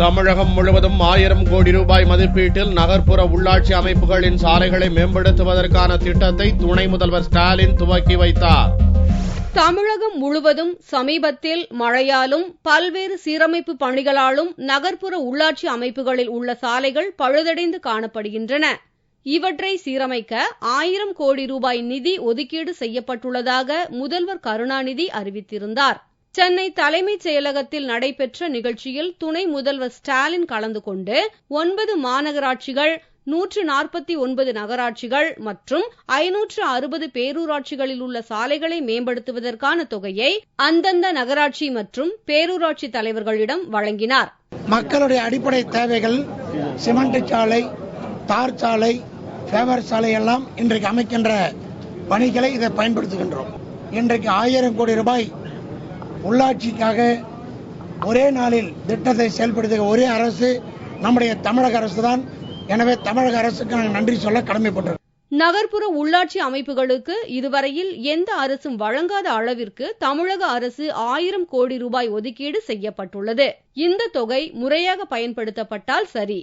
தமிழகம் முழுவதும் 1000 கோடி ரூபாய் மதிப்பீட்டில் நகர்ப்புற உள்ளாட்சி அமைப்புகளின் சாலைகளை மேம்படுத்துவதற்கான திட்டத்தை துணை முதல்வர் ஸ்டாலின் துவக்கி வைத்தார். தமிழகம் முழுவதும் சமீபத்தில் மழையாலும் பல்வேறு சீரமைப்பு பணிகளாலும் நகர்ப்புற உள்ளாட்சி அமைப்புகளில் உள்ள சாலைகள் பழுதடைந்து காணப்படுகின்றன. இவற்றை சீரமைக்க 1000 கோடி ரூபாய் நிதி ஒதுக்கீடு செய்யப்பட்டுள்ளதாக முதல்வர் கருணாநிதி அறிவித்திருந்தார். சென்னை தலைமைச் செயலகத்தில் நடைபெற்ற நிகழ்ச்சியில் துணை முதல்வர் ஸ்டாலின் கலந்து கொண்டு 9 மாநகராட்சிகள், 149 நகராட்சிகள் மற்றும் 560 பேரூராட்சிகளில் உள்ள சாலைகளை மேம்படுத்துவதற்கான தொகையை அந்தந்த நகராட்சி மற்றும் பேரூராட்சி தலைவர்களிடம் வழங்கினார். மக்களுடைய அடிப்படை தேவைகள் சிமெண்ட் சாலை, தார் சாலை, ஃபேவர் சாலை எல்லாம் இன்றைக்கு அமைக்கின்ற பணிகளை இதை பயன்படுத்துகின்றோம். இன்றைக்கு 1000 கோடி ரூபாய் உள்ளாட்சிக்காக ஒரே நாளில் திட்டத்தை செயல்படுத்துகிற ஒரே அரசு நம்முடைய தமிழக அரசு தான். எனவே தமிழக அரசுக்கு நாங்கள் நன்றி சொல்ல கடமைப்பட்டோம். நகர்ப்புற உள்ளாட்சி அமைப்புகளுக்கு இதுவரையில் எந்த அரசும் வழங்காத அளவிற்கு தமிழக அரசு 1000 கோடி ரூபாய் ஒதுக்கீடு செய்யப்பட்டுள்ளது. இந்த தொகை முறையாக பயன்படுத்தப்பட்டால் சரி.